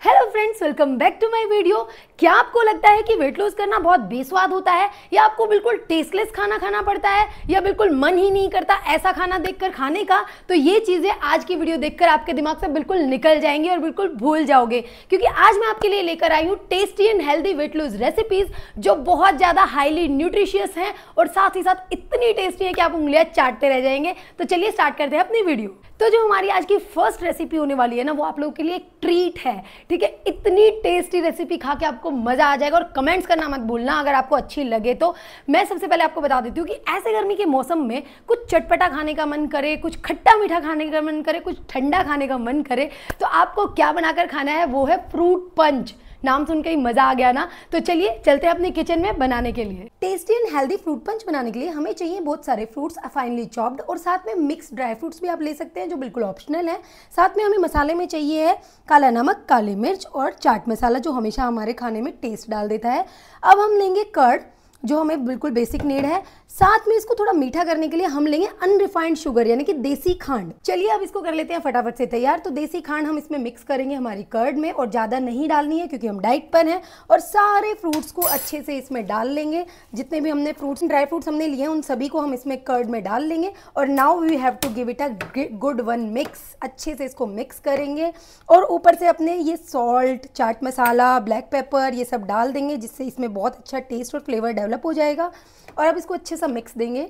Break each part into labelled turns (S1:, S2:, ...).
S1: Hello friends, welcome back to my video. क्या आपको लगता है कि वेट लॉस करना बहुत बेस्वाद होता है, या आपको बिल्कुल टेस्टलेस खाना खाना पड़ता है, या बिल्कुल मन ही नहीं करता ऐसा खाना देखकर खाने का? तो ये चीज़ें आज की वीडियो देखकर आपके दिमाग से बिल्कुल निकल जाएंगी और बिल्कुल भूल जाओगे, क्योंकि आज मैं आपके लिए लेकर आई हूँ tasty and healthy weight loss recipes जो बहुत ज़्यादा हाईली न्यूट्रिशियस हैं और साथ ही साथ इतनी टेस्टी है कि आप उंगलियां चाटते रह जाएंगे। तो चलिए स्टार्ट करते हैं अपनी वीडियो। तो जो हमारी आज की फर्स्ट रेसिपी होने वाली है ना, वो आप लोगों के लिए एक ट्रीट है। ठीक है, इतनी टेस्टी रेसिपी खा के आपको मजा आ जाएगा। और कमेंट्स करना मत भूलना अगर आपको अच्छी लगे तो। मैं सबसे पहले आपको बता देती हूँ कि ऐसे गर्मी के मौसम में कुछ चटपटा खाने का मन करे, कुछ खट्टा मीठा खाने का मन करे, कुछ ठंडा खाने का मन करे, तो आपको क्या बनाकर खाना है, वो है फ्रूट पंच। नाम सुन के ही मजा आ गया ना। तो चलिए चलते हैं अपने किचन में बनाने के लिए। Tasty and healthy fruit punch बनाने के लिए हमें चाहिए बहुत सारे फ्रूट्स फाइनली चॉप्ड, और साथ में मिक्स ड्राई फ्रूट्स भी आप ले सकते हैं जो बिल्कुल ऑप्शनल है। साथ में हमें मसाले में चाहिए है काला नमक, काली मिर्च और चाट मसाला, जो हमेशा हमारे खाने में टेस्ट डाल देता है। अब हम लेंगे कर्ड, जो हमें बिल्कुल बेसिक नीड है। साथ में इसको थोड़ा मीठा करने के लिए हम लेंगे अनरिफाइंड शुगर, यानी कि देसी खांड। चलिए अब इसको कर लेते हैं फटाफट से तैयार। तो देसी खांड हम इसमें मिक्स करेंगे हमारी कर्ड में, और ज़्यादा नहीं डालनी है क्योंकि हम डाइट पर हैं। और सारे फ्रूट्स को अच्छे से इसमें डाल लेंगे। जितने भी हमने फ्रूट्स, ड्राई फ्रूट्स हमने लिए हैं, उन सभी को हम इसमें कर्ड में डाल लेंगे। और now we have to give it a good one mix. अच्छे से इसको मिक्स करेंगे और ऊपर से अपने ये salt, chaat masala, black pepper, ये सब डाल देंगे, जिससे इसमें बहुत अच्छा टेस्ट और फ्लेवर डेवलप हो जाएगा। और अब इसको अच्छे से मिक्स देंगे।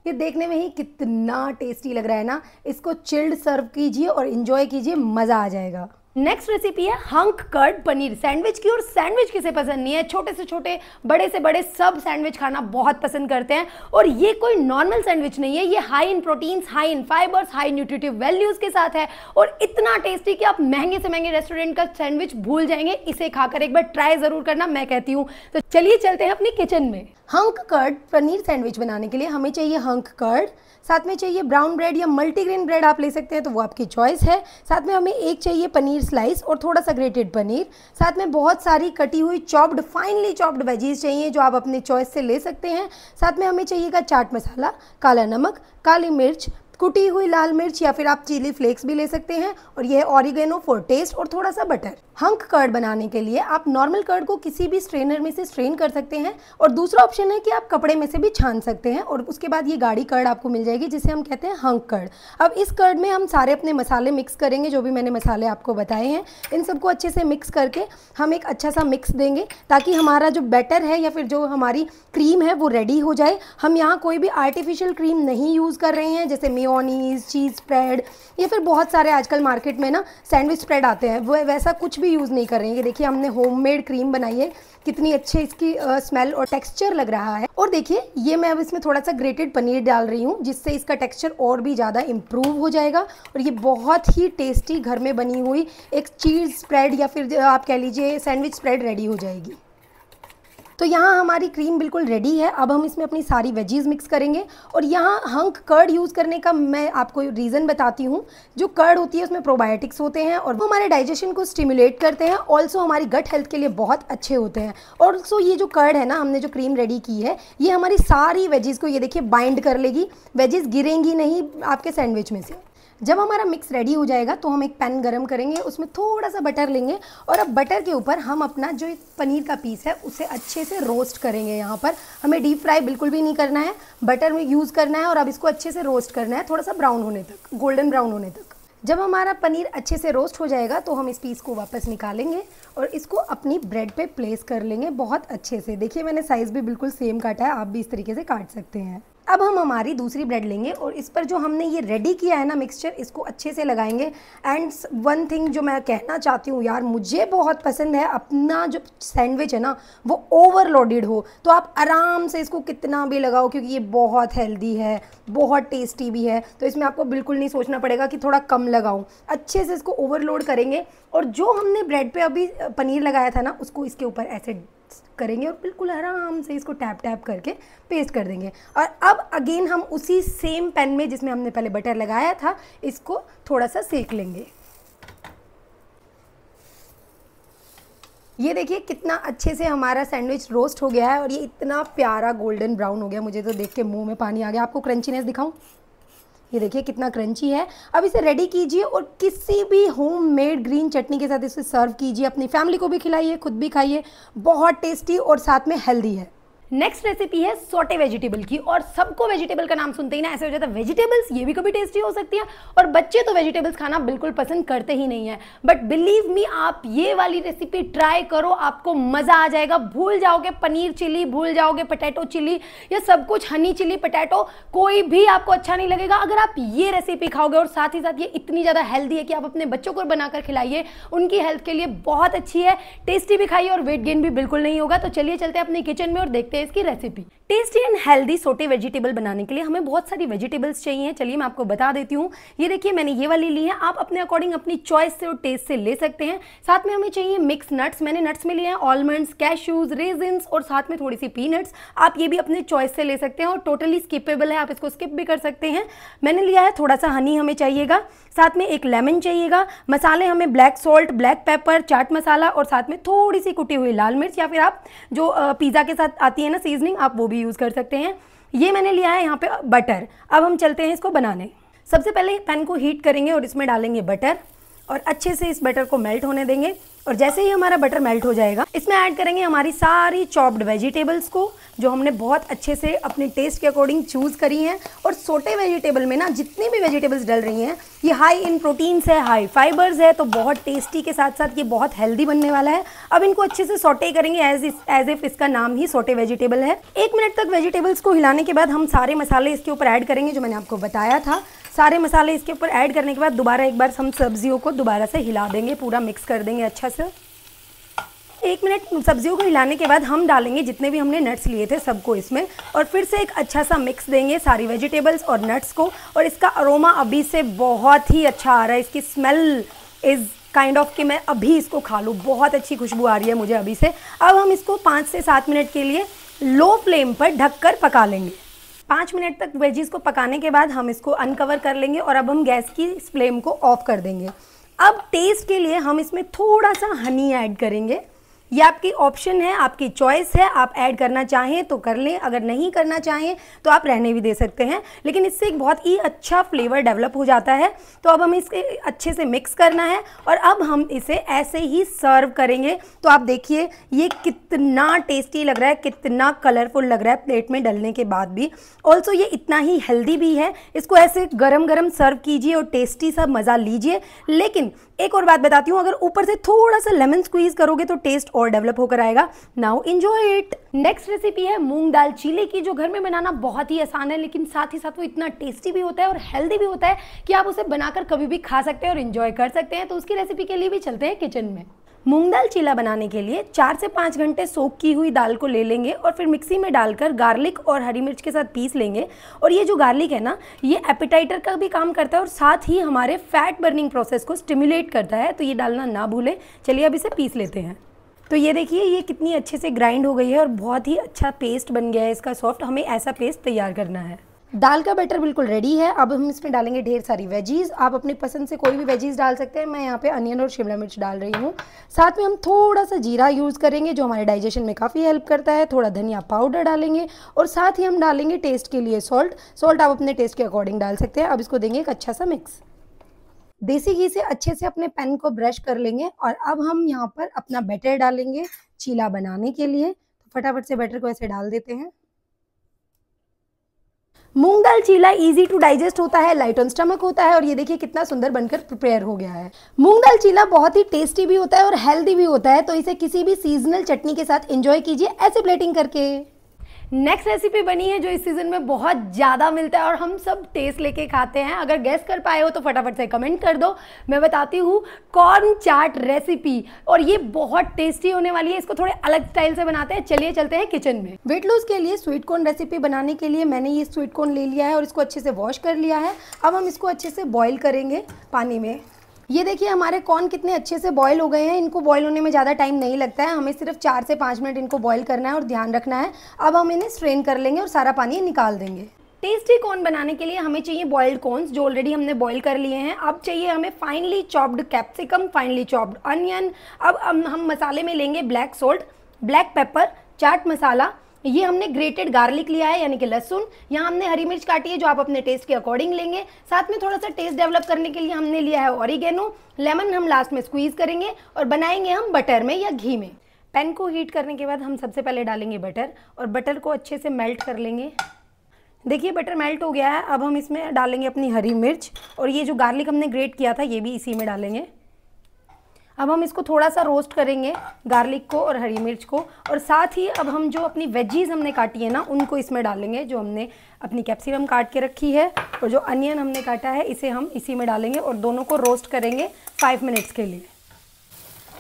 S1: ये देखने में ही कितना टेस्टी लग रहा है ना। इसको चिल्ड सर्व कीजिए और एंजॉय कीजिए, मज़ा आ जाएगा। नेक्स्ट रेसिपी है हंक कर्ड पनीर सैंडविच की। और सैंडविच किसे पसंद नहीं है, छोटे से छोटे, बड़े से बड़े सब सैंडविच खाना बहुत पसंद करते हैं। और ये कोई नॉर्मल सैंडविच नहीं है, ये high in proteins, high in fibres, high nutritive values के साथ है, और इतना टेस्टी कि आप महंगे से महंगे रेस्टोरेंट का सैंडविच भूल जाएंगे। इसे खाकर एक बार ट्राई जरूर करना, मैं कहती हूँ। तो चलिए चलते हैं अपनी किचन में। हंक कर्ड पनीर सैंडविच बनाने के लिए हमें चाहिए हंक कर्ड, साथ में चाहिए ब्राउन ब्रेड या मल्टीग्रेन ब्रेड आप ले सकते हैं, तो वो आपकी चॉइस है। साथ में हमें एक चाहिए पनीर स्लाइस और थोड़ा सा ग्रेटेड पनीर। साथ में बहुत सारी कटी हुई चॉप्ड, फाइनली चॉप्ड वेजीज चाहिए, जो आप अपने चॉइस से ले सकते हैं। साथ में हमें चाहिएगा चाट मसाला, काला नमक, काली मिर्च, कुटी हुई लाल मिर्च, या फिर आप चिली फ्लेक्स भी ले सकते हैं। और ये ऑरिगेनो फॉर टेस्ट, और थोड़ा सा बटर। हंक कर्ड बनाने के लिए आप नॉर्मल कर्ड को किसी भी स्ट्रेनर में से स्ट्रेन कर सकते हैं, और दूसरा ऑप्शन है कि आप कपड़े में से भी छान सकते हैं, और उसके बाद ये गाढ़ी कर्ड आपको मिल जाएगी, जिसे हम कहते हैं हंक कर्ड। अब इस कर्ड में हम सारे अपने मसाले मिक्स करेंगे, जो भी मैंने मसाले आपको बताए हैं। इन सबको अच्छे से मिक्स करके हम एक अच्छा सा मिक्स देंगे, ताकि हमारा जो बैटर है या फिर जो हमारी क्रीम है वो रेडी हो जाए। हम यहाँ कोई भी आर्टिफिशियल क्रीम नहीं यूज़ कर रहे हैं, जैसे मेयोनीज, चीज़ स्प्रेड, या फिर बहुत सारे आजकल मार्केट में ना सैंडविच स्प्रेड आते हैं, वो वैसा कुछ भी यूज़ नहीं कर रहे हैं। ये देखिए हमने होममेड क्रीम बनाई है, कितनी अच्छी इसकी स्मेल और टेक्सचर लग रहा है। और देखिए ये मैं अब इसमें थोड़ा सा ग्रेटेड पनीर डाल रही हूँ, जिससे इसका टेक्सचर और भी ज़्यादा इम्प्रूव हो जाएगा। और ये बहुत ही टेस्टी घर में बनी हुई एक चीज़ स्प्रेड, या फिर आप कह लीजिए सैंडविच स्प्रेड रेडी हो जाएगी। तो यहाँ हमारी क्रीम बिल्कुल रेडी है। अब हम इसमें अपनी सारी वेजीज मिक्स करेंगे। और यहाँ हंक कर्ड यूज़ करने का मैं आपको रीज़न बताती हूँ। जो कर्ड होती है उसमें प्रोबायोटिक्स होते हैं, और वो हमारे डाइजेशन को स्टिमुलेट करते हैं, ऑल्सो हमारी गट हेल्थ के लिए बहुत अच्छे होते हैं। ऑल्सो ये जो कर्ड है ना, हमने जो क्रीम रेडी की है, ये हमारी सारी वेजीज़ को, ये देखिए, बाइंड कर लेगी। वेजीज़ गिरेंगी नहीं आपके सैंडविच में से। जब हमारा मिक्स रेडी हो जाएगा तो हम एक पैन गरम करेंगे, उसमें थोड़ा सा बटर लेंगे, और अब बटर के ऊपर हम अपना जो पनीर का पीस है उसे अच्छे से रोस्ट करेंगे। यहाँ पर हमें डीप फ्राई बिल्कुल भी नहीं करना है, बटर में यूज़ करना है। और अब इसको अच्छे से रोस्ट करना है, थोड़ा सा ब्राउन होने तक, गोल्डन ब्राउन होने तक। जब हमारा पनीर अच्छे से रोस्ट हो जाएगा तो हम इस पीस को वापस निकालेंगे और इसको अपनी ब्रेड पे प्लेस कर लेंगे बहुत अच्छे से। देखिए मैंने साइज़ भी बिल्कुल सेम काटा है, आप भी इस तरीके से काट सकते हैं। अब हम हमारी दूसरी ब्रेड लेंगे और इस पर जो हमने ये रेडी किया है ना मिक्सचर, इसको अच्छे से लगाएंगे। एंड वन थिंग जो मैं कहना चाहती हूँ यार, मुझे बहुत पसंद है अपना जो सैंडविच है ना, वो ओवरलोडेड हो। तो आप आराम से इसको कितना भी लगाओ, क्योंकि ये बहुत हेल्दी है, बहुत टेस्टी भी है। तो इसमें आपको बिल्कुल नहीं सोचना पड़ेगा कि थोड़ा कम लगाऊं। अच्छे से इसको ओवरलोड करेंगे, और जो हमने ब्रेड पे अभी पनीर लगाया था ना, उसको इसके ऊपर ऐसे करेंगे और बिल्कुल आराम से इसको टैप टैप करके पेस्ट कर देंगे। और अब अगेन हम उसी सेम पैन में जिसमें हमने पहले बटर लगाया था, इसको थोड़ा सा सेक लेंगे। ये देखिए कितना अच्छे से हमारा सैंडविच रोस्ट हो गया है, और ये इतना प्यारा गोल्डन ब्राउन हो गया, मुझे तो देख के मुंह में पानी आ गया। आपको क्रंचीनेस दिखाऊं, ये देखिए कितना क्रंची है। अब इसे रेडी कीजिए और किसी भी होममेड ग्रीन चटनी के साथ इसे सर्व कीजिए, अपनी फैमिली को भी खिलाइए, खुद भी खाइए। बहुत टेस्टी और साथ में हेल्दी है। नेक्स्ट रेसिपी है सोटे वेजिटेबल की, और सबको वेजिटेबल का नाम सुनते ही ना ऐसे हो जाता है वेजिटेबल्स, ये भी कभी टेस्टी हो सकती है। और बच्चे तो वेजिटेबल्स खाना बिल्कुल पसंद करते ही नहीं है, बट बिलीव मी आप ये वाली रेसिपी ट्राई करो, आपको मजा आ जाएगा। भूल जाओगे पनीर चिली, भूल जाओगे पोटैटो चिली, या सब कुछ हनी चिली पोटैटो, कोई भी आपको अच्छा नहीं लगेगा अगर आप ये रेसिपी खाओगे। और साथ ही साथ ये इतनी ज़्यादा हेल्दी है कि आप अपने बच्चों को बनाकर खिलाइए, उनकी हेल्थ के लिए बहुत अच्छी है। टेस्टी भी खाइए और वेट गेन भी बिल्कुल नहीं होगा। तो चलिए चलते हैं अपने किचन में और देखते हैं इसकी recipe. Tasty and healthy sauté vegetable बनाने के लिए हमें बहुत सारी वेजिटेबल्स चाहिए। चलिए मैं आपको बता देती हूँ। ये देखिए मैंने ये वाली ली है, आप अपने अकॉर्डिंग अपनी चॉइस से और टेस्ट से ले सकते हैं। साथ में हमें चाहिए मिक्स नट्स, मैंने नट्स में लिए हैं ऑलमंड्स, कैश्यूज, रेजिन्स और साथ में थोड़ी सी पीनट्स। आप ये भी अपने चॉइस से ले सकते हैं और टोटली स्किपेबल है, आप इसको स्किप भी कर सकते हैं। मैंने लिया है थोड़ा सा हनी हमें चाहिएगा, साथ में एक लेमन चाहिएगा। मसाले हमें black salt, black pepper, chaat masala और साथ में थोड़ी सी कुटी हुई लाल मिर्च, या फिर आप जो पिज़्ज़ा के साथ आती है ना सीजनिंग, आप वो भी यूज़ कर सकते हैं। ये मैंने लिया है यहाँ पे बटर। अब हम चलते हैं इसको बनाने। सबसे पहले पैन को हीट करेंगे और इसमें डालेंगे बटर और अच्छे से इस बटर को मेल्ट होने देंगे। और जैसे ही हमारा बटर मेल्ट हो जाएगा इसमें ऐड करेंगे हमारी सारी चॉप्ड वेजिटेबल्स को, जो हमने बहुत अच्छे से अपने टेस्ट के अकॉर्डिंग चूज़ करी हैं। और सोटे वेजिटेबल में ना जितनी भी वेजिटेबल्स डल रही हैं ये हाई इन प्रोटीन्स है, हाई फाइबर्स है, तो बहुत टेस्टी के साथ साथ ये बहुत हेल्दी बनने वाला है। अब इनको अच्छे से सोटे करेंगे एज इफ इसका नाम ही सोटे वेजिटेबल है। 1 मिनट तक वेजिटेबल्स को हिलाने के बाद हम सारे मसाले इसके ऊपर ऐड करेंगे जो मैंने आपको बताया था। सारे मसाले इसके ऊपर ऐड करने के बाद दोबारा एक बार हम सब्जियों को दोबारा से हिला देंगे, पूरा मिक्स कर देंगे अच्छा से। 1 मिनट सब्जियों को हिलाने के बाद हम डालेंगे जितने भी हमने नट्स लिए थे सबको इसमें, और फिर से एक अच्छा सा मिक्स देंगे सारी वेजिटेबल्स और नट्स को। और इसका अरोमा अभी से बहुत ही अच्छा आ रहा है, इसकी स्मेल इज़ काइंड ऑफ कि मैं अभी इसको खा लूँ, बहुत अच्छी खुशबू आ रही है मुझे अभी से। अब हम इसको 5 से 7 मिनट के लिए लो फ्लेम पर ढककर पका लेंगे। 5 मिनट तक वेजीज को पकाने के बाद हम इसको अनकवर कर लेंगे और अब हम गैस की फ्लेम को ऑफ कर देंगे। अब टेस्ट के लिए हम इसमें थोड़ा सा हनी ऐड करेंगे। ये आपकी ऑप्शन है, आपकी चॉइस है, आप ऐड करना चाहें तो कर लें, अगर नहीं करना चाहें तो आप रहने भी दे सकते हैं, लेकिन इससे एक बहुत ही अच्छा फ्लेवर डेवलप हो जाता है। तो अब हमें इसके अच्छे से मिक्स करना है और अब हम इसे ऐसे ही सर्व करेंगे। तो आप देखिए ये कितना टेस्टी लग रहा है, कितना कलरफुल लग रहा है प्लेट में डलने के बाद भी। ऑल्सो ये इतना ही हेल्दी भी है। इसको ऐसे गरम गरम सर्व कीजिए और टेस्टी सा मज़ा लीजिए। लेकिन एक और बात बताती हूँ, अगर ऊपर से थोड़ा सा लेमन स्क्वीज करोगे तो टेस्ट और डेवलप होकर आएगा। Now enjoy it. Next recipe है मूंग दाल चीले की, जो घर में बनाना बहुत ही आसान है, लेकिन साथ ही साथ वो इतना टेस्टी भी होता है और हेल्दी भी होता है कि आप उसे बनाकर कभी भी खा सकते हैं और एंजॉय कर सकते हैं। तो उसकी रेसिपी के लिए भी चलते हैं किचन में। मूंग दाल चीला बनाने के लिए 4 से 5 घंटे सोक की हुई दाल को ले लेंगे और फिर मिक्सी में डालकर गार्लिक और हरी मिर्च के साथ पीस लेंगे। और ये जो गार्लिक है ना, ये एपिटाइटर का भी काम करता है और साथ ही हमारे फैट बर्निंग प्रोसेस को स्टिमुलेट करता है, तो ये डालना ना भूलें। चलिए अब इसे पीस लेते हैं। तो ये देखिए ये कितनी अच्छे से ग्राइंड हो गई है और बहुत ही अच्छा पेस्ट बन गया है इसका सॉफ्ट। हमें ऐसा पेस्ट तैयार करना है। दाल का बैटर बिल्कुल रेडी है। अब हम इसमें डालेंगे ढेर सारी वेजीज। आप अपनी पसंद से कोई भी वेजीज डाल सकते हैं। मैं यहाँ पे अनियन और शिमला मिर्च डाल रही हूँ। साथ में हम थोड़ा सा जीरा यूज़ करेंगे जो हमारे डाइजेशन में काफ़ी हेल्प करता है। थोड़ा धनिया पाउडर डालेंगे और साथ ही हम डालेंगे टेस्ट के लिए सॉल्ट आप अपने टेस्ट के अकॉर्डिंग डाल सकते हैं। अब इसको देंगे एक अच्छा सा मिक्स। देसी घी से अच्छे से अपने पैन को ब्रश कर लेंगे और अब हम यहाँ पर अपना बैटर डालेंगे चीला बनाने के लिए। तो फटाफट से बैटर को ऐसे डाल देते हैं। मूंग दाल चीला इजी टू डाइजेस्ट होता है, लाइट ऑन स्टमक होता है और ये देखिए कितना सुंदर बनकर प्रिपेयर हो गया है। मूंग दाल चीला बहुत ही टेस्टी भी होता है और हेल्दी भी होता है, तो इसे किसी भी सीजनल चटनी के साथ एंजॉय कीजिए ऐसे प्लेटिंग करके। नेक्स्ट रेसिपी बनी है जो इस सीजन में बहुत ज़्यादा मिलता है और हम सब टेस्ट लेके खाते हैं। अगर गेस कर पाए हो तो फटाफट से कमेंट कर दो। मैं बताती हूँ कॉर्न चाट रेसिपी, और ये बहुत टेस्टी होने वाली है। इसको थोड़े अलग स्टाइल से बनाते हैं। चलिए चलते हैं किचन में। वेट लॉस के लिए स्वीट कॉर्न रेसिपी बनाने के लिए मैंने ये स्वीट कॉर्न ले लिया है और इसको अच्छे से वॉश कर लिया है। अब हम इसको अच्छे से बॉईल करेंगे पानी में। ये देखिए हमारे कॉर्न कितने अच्छे से बॉईल हो गए हैं। इनको बॉईल होने में ज़्यादा टाइम नहीं लगता है, हमें सिर्फ 4 से 5 मिनट इनको बॉईल करना है और ध्यान रखना है। अब हम इन्हें स्ट्रेन कर लेंगे और सारा पानी निकाल देंगे। टेस्टी कॉर्न बनाने के लिए हमें चाहिए बॉइल्ड कॉर्न्स जो ऑलरेडी हमने बॉईल कर लिए हैं। अब चाहिए हमें finally chopped capsicum, finally chopped onion. अब हम मसाले में लेंगे black salt, black pepper, chaat masala ये हमने ग्रेटेड गार्लिक लिया है यानी कि लहसुन। यहाँ हमने हरी मिर्च काटी है जो आप अपने टेस्ट के अकॉर्डिंग लेंगे। साथ में थोड़ा सा टेस्ट डेवलप करने के लिए हमने लिया है ऑरिगेनो। लेमन हम लास्ट में स्क्वीज करेंगे और बनाएंगे हम बटर में या घी में। पैन को हीट करने के बाद हम सबसे पहले डालेंगे बटर और बटर को अच्छे से मेल्ट कर लेंगे। देखिए बटर मेल्ट हो गया है। अब हम इसमें डालेंगे अपनी हरी मिर्च और ये जो गार्लिक हमने ग्रेट किया था ये भी इसी में डालेंगे। अब हम इसको थोड़ा सा रोस्ट करेंगे, गार्लिक को और हरी मिर्च को, और साथ ही अब हम जो अपनी वेजीज हमने काटी है ना उनको इसमें डालेंगे। जो हमने अपनी कैप्सिकम काट के रखी है और जो अनियन हमने काटा है इसे हम इसी में डालेंगे और दोनों को रोस्ट करेंगे 5 मिनट्स के लिए।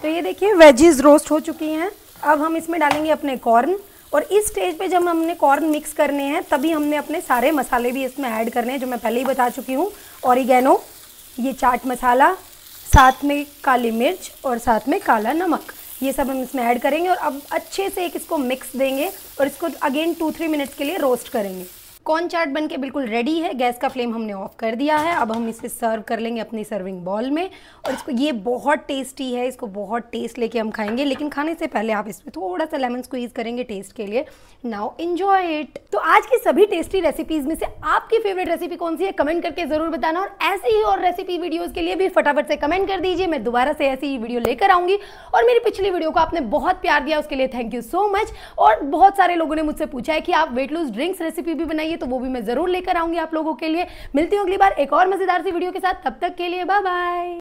S1: तो ये देखिए वेजीज रोस्ट हो चुकी हैं। अब हम इसमें डालेंगे अपने कॉर्न और इस स्टेज पे जब हमने कॉर्न मिक्स करने हैं तभी हमने अपने सारे मसाले भी इसमें ऐड करने हैं जो मैं पहले ही बता चुकी हूँ। ऑरिगेनो, ये चाट मसाला, साथ में काली मिर्च और साथ में काला नमक, ये सब हम इसमें ऐड करेंगे और अब अच्छे से एक इसको मिक्स देंगे और इसको अगेन 2-3 मिनट्स के लिए रोस्ट करेंगे। कॉर्न चाट बनके बिल्कुल रेडी है। गैस का फ्लेम हमने ऑफ कर दिया है। अब हम इसे सर्व कर लेंगे अपनी सर्विंग बॉल में और इसको, ये बहुत टेस्टी है, इसको बहुत टेस्ट लेके हम खाएंगे, लेकिन खाने से पहले आप इसमें थोड़ा सा लेमन स्क्वीज करेंगे टेस्ट के लिए। Now enjoy it. तो आज की सभी टेस्टी रेसिपीज में से आपकी फेवरेट रेसिपी कौन सी है कमेंट करके जरूर बताना और ऐसे ही और रेसिपी वीडियोज के लिए भी फटाफट से कमेंट कर दीजिए। मैं दोबारा से ऐसी ही वीडियो लेकर आऊंगी और मेरी पिछली वीडियो को आपने बहुत प्यार दिया उसके लिए थैंक यू सो मच। और बहुत सारे लोगों ने मुझसे पूछा है कि आप वेट लूज ड्रिंक्स रेसिपी भी बनाइए, तो वो भी मैं जरूर लेकर आऊंगी आप लोगों के लिए। मिलती हूँ अगली बार एक और मजेदार सी वीडियो के साथ, तब तक के लिए बाय बाय।